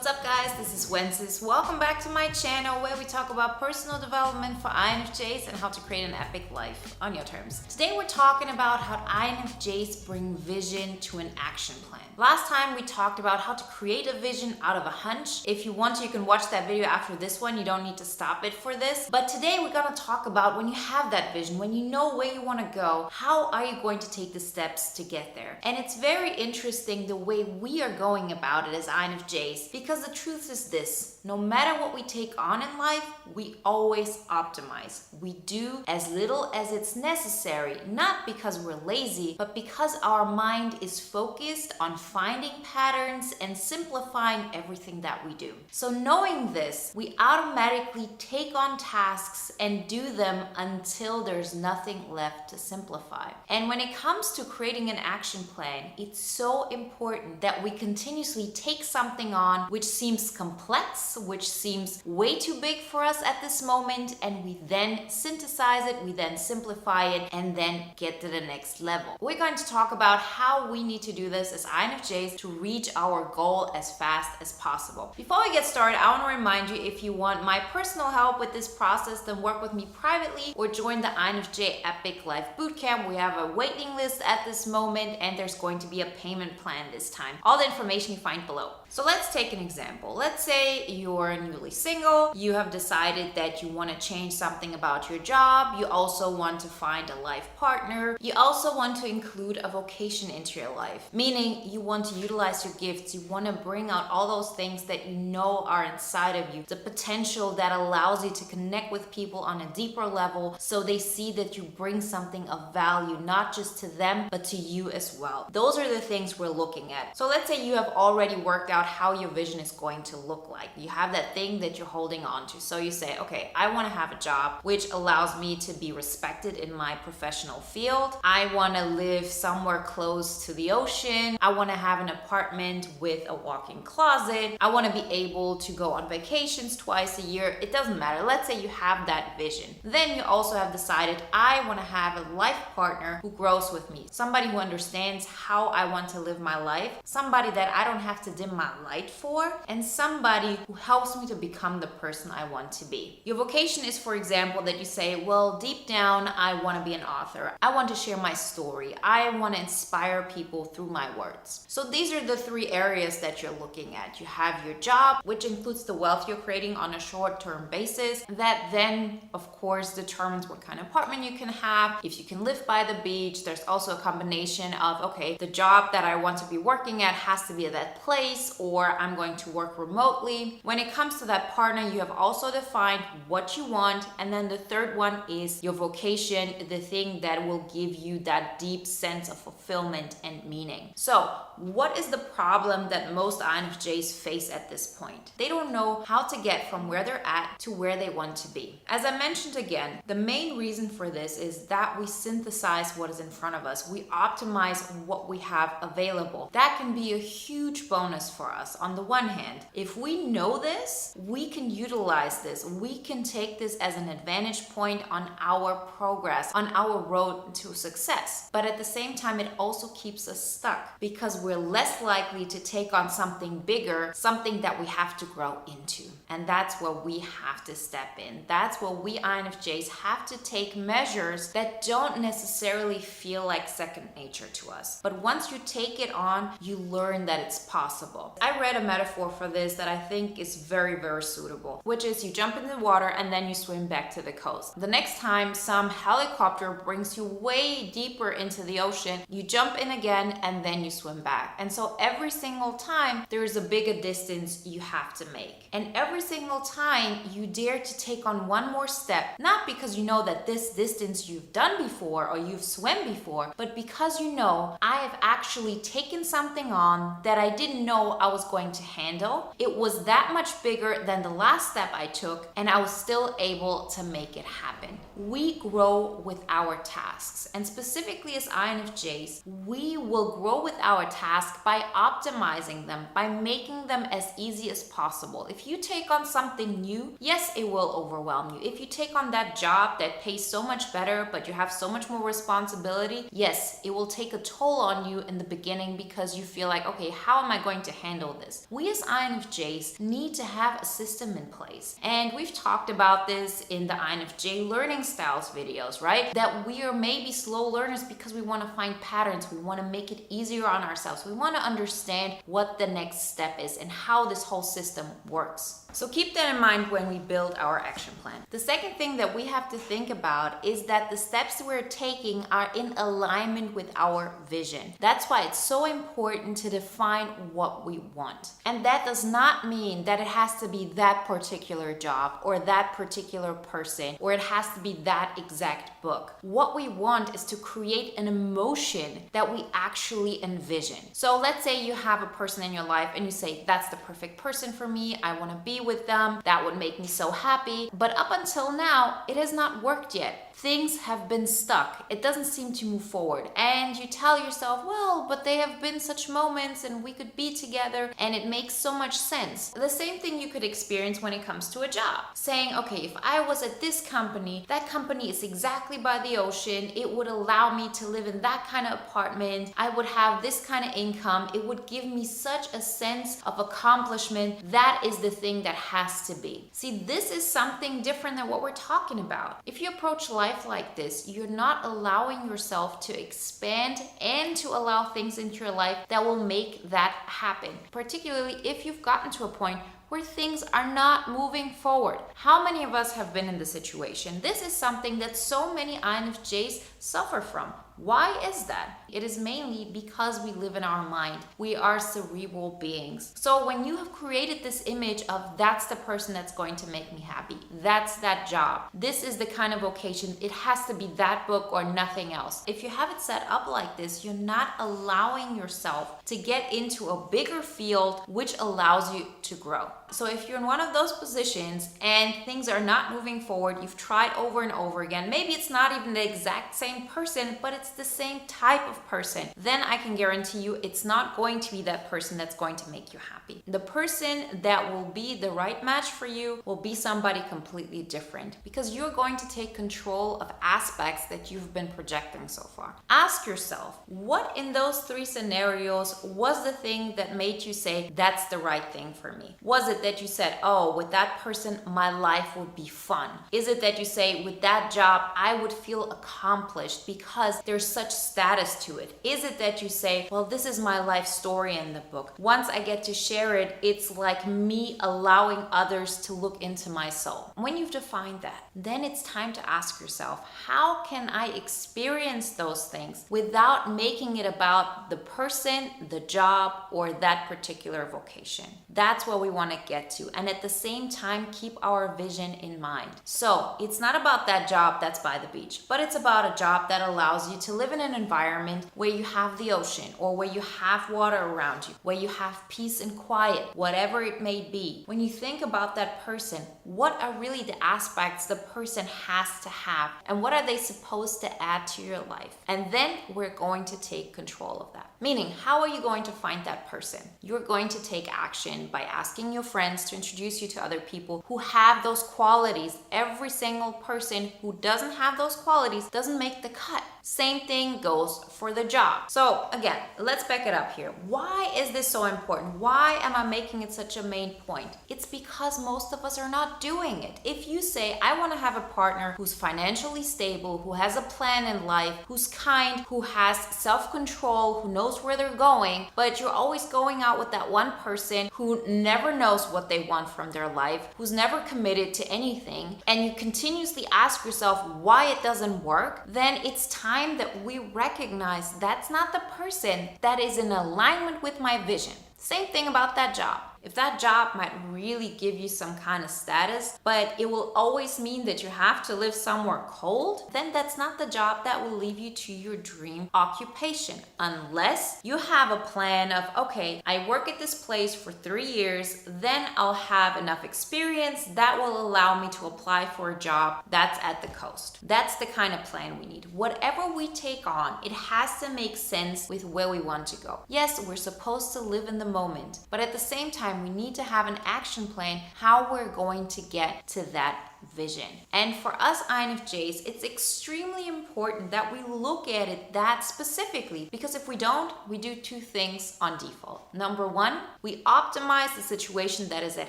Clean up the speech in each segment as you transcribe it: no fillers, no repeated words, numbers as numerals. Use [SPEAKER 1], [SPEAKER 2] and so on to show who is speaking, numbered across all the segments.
[SPEAKER 1] What's up guys, this is Wenzes. Welcome back to my channel where we talk about personal development for INFJs and how to create an epic life on your terms. Today we're talking about how INFJs bring vision to an action plan. Last time we talked about how to create a vision out of a hunch. If you want to, you can watch that video after this one. You don't need to stop it for this. But today we're going to talk about when you have that vision, when you know where you want to go, how are you going to take the steps to get there? And it's very interesting the way we are going about it as INFJs, because the truth is this: no matter what we take on in life, we always optimize. We do as little as it's necessary, not because we're lazy, but because our mind is focused on finding patterns and simplifying everything that we do. So knowing this, we automatically take on tasks and do them until there's nothing left to simplify. And when it comes to creating an action plan, it's so important that we continuously take something on which seems complex, which seems way too big for us at this moment, and we then synthesize it, we then simplify it, and then get to the next level. We're going to talk about how we need to do this as INFJs to reach our goal as fast as possible. Before we get started, I want to remind you, if you want my personal help with this process, then work with me privately or join the INFJ Epic Life Bootcamp. We have a waiting list at this moment, and there's going to be a payment plan this time. All the information you find below. So let's take an example. Let's say you're newly single. You have decided that you want to change something about your job. You also want to find a life partner. You also want to include a vocation into your life, meaning you want to utilize your gifts. You want to bring out all those things that you know are inside of you, the potential that allows you to connect with people on a deeper level so they see that you bring something of value, not just to them, but to you as well. Those are the things we're looking at. So let's say you have already worked out how your vision is going to look like. You have that thing that you're holding on to. So you say, okay, I want to have a job which allows me to be respected in my professional field. I want to live somewhere close to the ocean. I want to have an apartment with a walk-in closet. I want to be able to go on vacations twice a year. It doesn't matter. Let's say you have that vision. Then you also have decided, I want to have a life partner who grows with me, somebody who understands how I want to live my life, somebody that I don't have to dim my light for, and somebody who helps me to become the person I want to be. Your vocation is, for example, that you say, well, deep down, I want to be an author. I want to share my story. I want to inspire people through my words. So these are the three areas that you're looking at. You have your job, which includes the wealth you're creating on a short-term basis. That then, of course, determines what kind of apartment you can have. If you can live by the beach, there's also a combination of, okay, the job that I want to be working at has to be at that place, or I'm going to work remotely. When it comes to that partner, you have also defined what you want. And then the third one is your vocation, the thing that will give you that deep sense of fulfillment and meaning. So what is the problem that most INFJs face at this point? They don't know how to get from where they're at to where they want to be. As I mentioned again, the main reason for this is that we synthesize what is in front of us. We optimize what we have available. That can be a huge bonus for us. On the one hand, if we know this, we can utilize this. We can take this as an advantage point on our progress, on our road to success. But at the same time, it also keeps us stuck because we're less likely to take on something bigger, something that we have to grow into. And that's where we have to step in. That's where we INFJs have to take measures that don't necessarily feel like second nature to us. But once you take it on, you learn that it's possible. I read a metaphor for this that I think is very, very suitable, which is you jump in the water and then you swim back to the coast. The next time some helicopter brings you way deeper into the ocean, you jump in again and then you swim back. And so every single time there's a bigger distance you have to make. And every single time you dare to take on one more step, not because you know that this distance you've done before or you've swum before, but because you know I have actually taken something on that I didn't know I was going to handle. It was that much bigger than the last step I took, and I was still able to make it happen. We grow with our tasks, and specifically as INFJs, we will grow with our tasks by optimizing them, by making them as easy as possible. If you take on something new, yes, it will overwhelm you. If you take on that job that pays so much better, but you have so much more responsibility, yes, it will take a toll on you in the beginning because you feel like, okay, how am I going to handle this? We as INFJs need to have a system in place. And we've talked about this in the INFJ learning styles videos, right? That we are maybe slow learners because we want to find patterns. We want to make it easier on ourselves. We want to understand what the next step is and how this whole system works. So keep that in mind when we build our action plan. The second thing that we have to think about is that the steps we're taking are in alignment with our vision. That's why it's so important to define what we want. And that does not mean that it has to be that particular job or that particular person, or it has to be that exact book. What we want is to create an emotion that we actually envision. So let's say you have a person in your life and you say, that's the perfect person for me. I want to be with them. That would make me so happy. But up until now, it has not worked yet. Things have been stuck. It doesn't seem to move forward. And you tell yourself, well, but they have been such moments and we could be together and it makes so much sense. The same thing you could experience when it comes to a job. Saying, okay, if I was at this company, that company is exactly by the ocean. It would allow me to live in that kind of apartment. I would have this kind of income. It would give me such a sense of accomplishment. That is the thing that has to be. See, this is something different than what we're talking about. If you approach life like this, you're not allowing yourself to expand and to allow things into your life that will make that happen. Particularly if you've gotten to a point where things are not moving forward. How many of us have been in this situation? This is something that so many INFJs suffer from. Why is that? It is mainly because we live in our mind. We are cerebral beings. So when you have created this image of that's the person that's going to make me happy, that's that job, this is the kind of vocation, it has to be that book or nothing else. If you have it set up like this, you're not allowing yourself to get into a bigger field which allows you to grow. So if you're in one of those positions and things are not moving forward, you've tried over and over again, maybe it's not even the exact same person, but it's the same type of person, then I can guarantee you it's not going to be that person that's going to make you happy. The person that will be the right match for you will be somebody completely different because you're going to take control of aspects that you've been projecting so far. Ask yourself, what in those three scenarios was the thing that made you say, that's the right thing for me? Was it that you said, oh, with that person, my life would be fun? Is it that you say, with that job, I would feel accomplished because there's such status to it? Is it that you say, well, this is my life story in the book. Once I get to share it, it's like me allowing others to look into my soul. When you've defined that, then it's time to ask yourself, how can I experience those things without making it about the person, the job, or that particular vocation? That's what we want to get to. And at the same time, keep our vision in mind. So it's not about that job that's by the beach, but it's about a job that allows you to live in an environment where you have the ocean or where you have water around you, where you have peace and quiet, whatever it may be. When you think about that person, what are really the aspects the person has to have and what are they supposed to add to your life? And then we're going to take control of that. Meaning, how are you going to find that person? You're going to take action by asking your friends to introduce you to other people who have those qualities. Every single person who doesn't have those qualities doesn't make the cut. Same thing goes for the job. So again, let's back it up here. Why is this so important? Why am I making it such a main point? It's because most of us are not doing it. If you say, I want to have a partner who's financially stable, who has a plan in life, who's kind, who has self-control, who knows where they're going, but you're always going out with that one person who never knows what they want from their life, who's never committed to anything, and you continuously ask yourself why it doesn't work, then it's time that we recognize that's not the person that is in alignment with my vision. Same thing about that job. If that job might really give you some kind of status, but it will always mean that you have to live somewhere cold, then that's not the job that will lead you to your dream occupation. Unless you have a plan of, okay, I work at this place for 3 years, then I'll have enough experience that will allow me to apply for a job that's at the coast. That's the kind of plan we need. Whatever we take on, it has to make sense with where we want to go. Yes, we're supposed to live in the moment, but at the same time, we need to have an action plan how we're going to get to that vision. And for us INFJs, it's extremely important that we look at it that specifically, because if we don't, we do two things on default. Number one, we optimize the situation that is at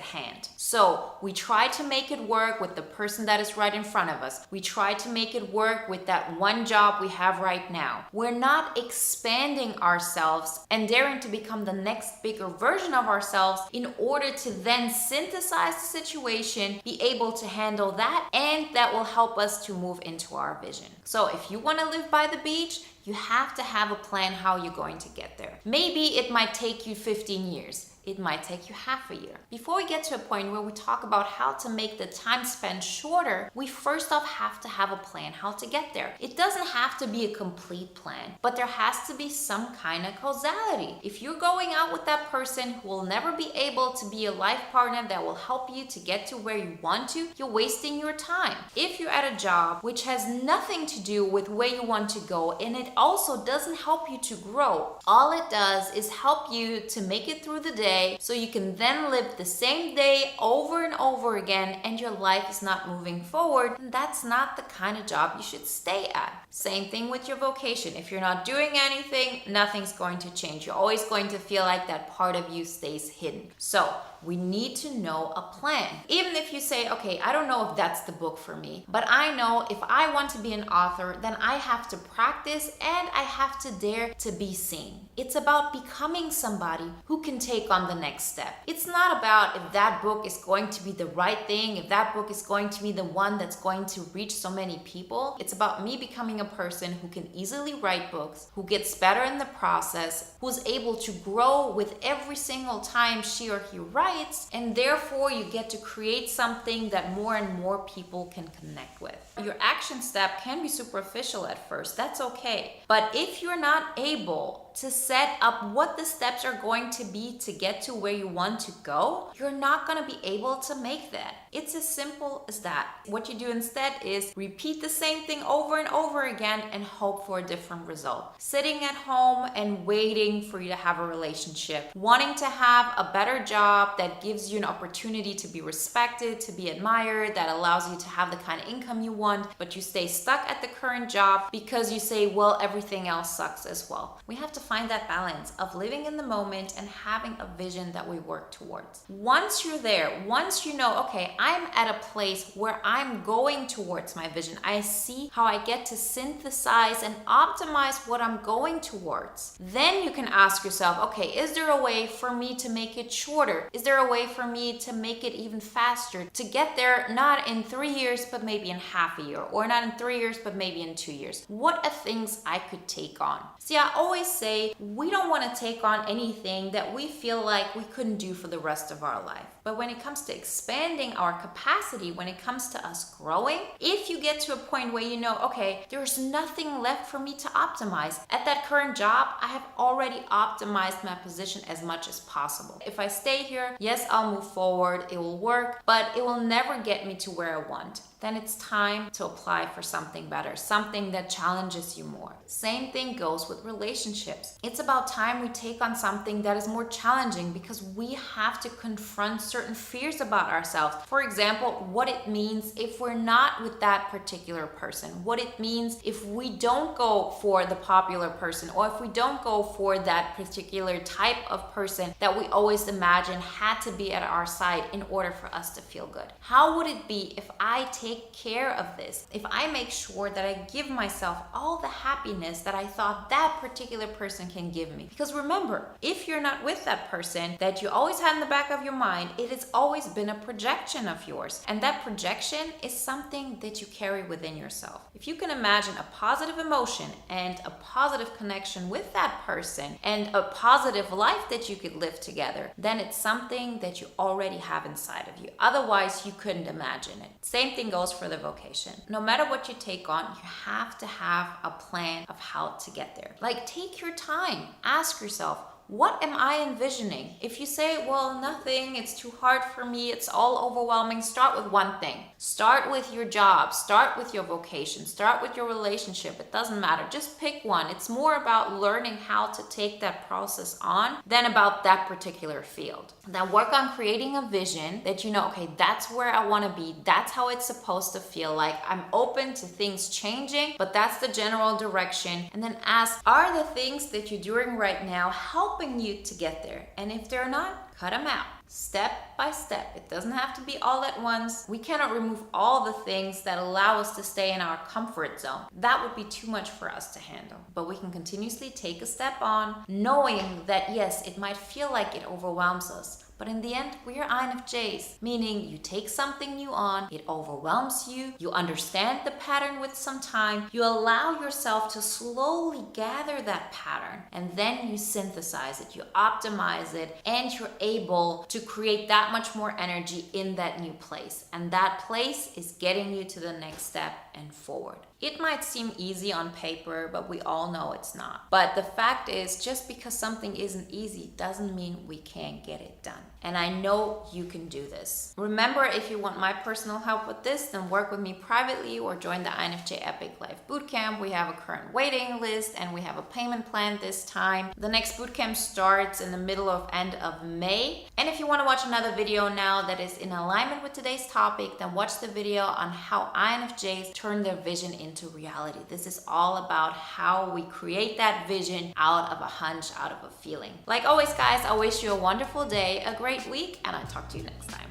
[SPEAKER 1] hand. So we try to make it work with the person that is right in front of us. We try to make it work with that one job we have right now. We're not expanding ourselves and daring to become the next bigger version of ourselves in order to then synthesize the situation, be able to handle that, and that will help us to move into our vision. So if you want to live by the beach, you have to have a plan how you're going to get there. Maybe it might take you 15 years. It might take you half a year. Before we get to a point where we talk about how to make the time spent shorter, we first off have to have a plan how to get there. It doesn't have to be a complete plan, but there has to be some kind of causality. If you're going out with that person who will never be able to be a life partner that will help you to get to where you want to, you're wasting your time. If you're at a job which has nothing to do with where you want to go, and it also doesn't help you to grow, all it does is help you to make it through the day, so you can then live the same day over and over again, and your life is not moving forward, and that's not the kind of job you should stay at. Same thing with your vocation. If you're not doing anything, nothing's going to change. You're always going to feel like that part of you stays hidden. So we need to know a plan. Even if you say, okay, I don't know if that's the book for me, but I know if I want to be an author, then I have to practice and I have to dare to be seen. It's about becoming somebody who can take on the next step. It's not about if that book is going to be the right thing, if that book is going to be the one that's going to reach so many people. It's about me becoming a person who can easily write books, who gets better in the process, who's able to grow with every single time she or he writes, and therefore you get to create something that more and more people can connect with. Your action step can be superficial at first, that's okay. But if you're not able to set up what the steps are going to be to get to where you want to go, you're not going to be able to make that. It's as simple as that. What you do instead is repeat the same thing over and over again and hope for a different result. Sitting at home and waiting for you to have a relationship, wanting to have a better job that gives you an opportunity to be respected, to be admired, that allows you to have the kind of income you want, but you stay stuck at the current job because you say, well, everything else sucks as well. We have to find that balance of living in the moment and having a vision that we work towards. Once you're there, once you know, okay, I'm at a place where I'm going towards my vision, I see how I get to synthesize and optimize what I'm going towards, then you can ask yourself, okay, is there a way for me to make it shorter? Is there a way for me to make it even faster, to get there not in 3 years, but maybe in half a year, or not in 3 years, but maybe in 2 years? What are things I could take on? See, I always say we don't want to take on anything that we feel like we couldn't do for the rest of our life. But when it comes to expanding our capacity, when it comes to us growing, if you get to a point where you know, okay, there's nothing left for me to optimize. At that current job, I have already optimized my position as much as possible. If I stay here, yes, I'll move forward, it will work, but it will never get me to where I want. Then it's time to apply for something better, something that challenges you more. Same thing goes with relationships. It's about time we take on something that is more challenging because we have to confront certain fears about ourselves. For example, what it means if we're not with that particular person, what it means if we don't go for the popular person, or if we don't go for that particular type of person that we always imagine had to be at our side in order for us to feel good. How would it be if I take care of this, if I make sure that I give myself all the happiness that I thought that particular person can give me? Because remember, if you're not with that person that you always had in the back of your mind, it has always been a projection of yours. And that projection is something that you carry within yourself. If you can imagine a positive emotion and a positive connection with that person and a positive life that you could live together, then it's something that you already have inside of you. Otherwise, you couldn't imagine it. Same thing goes for the vocation. No matter what you take on, you have to have a plan of how to get there. Like, take your time. Ask yourself, What am I envisioning? If you say, well, nothing, it's too hard for me, it's all overwhelming, start with one thing. Start with your job, start with your vocation, start with your relationship. It doesn't matter. Just pick one. It's more about learning how to take that process on than about that particular field. Then work on creating a vision that you know, okay, that's where I want to be. That's how it's supposed to feel like. I'm open to things changing, but that's the general direction. And then ask, are the things that you're doing right now helping you to get there? And if they're not, cut them out. Step by step. It doesn't have to be all at once. We cannot remove all the things that allow us to stay in our comfort zone. That would be too much for us to handle. But we can continuously take a step on, knowing that yes, it might feel like it overwhelms us. But in the end, we are INFJs, meaning you take something new on, it overwhelms you, you understand the pattern with some time, you allow yourself to slowly gather that pattern, and then you synthesize it, you optimize it, and you're able to create that much more energy in that new place. And that place is getting you to the next step and forward. It might seem easy on paper, but we all know it's not. But the fact is, just because something isn't easy doesn't mean we can't get it done. And I know you can do this. Remember, if you want my personal help with this, then work with me privately or join the INFJ Epic Life Bootcamp. We have a current waiting list and we have a payment plan this time. The next bootcamp starts in the end of May. And if you want to watch another video now that is in alignment with today's topic, then watch the video on how INFJs turn their vision into reality. This is all about how we create that vision out of a hunch, out of a feeling. Like always, guys, I wish you a wonderful day, a great week, and I'll talk to you next time.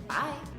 [SPEAKER 1] Bye.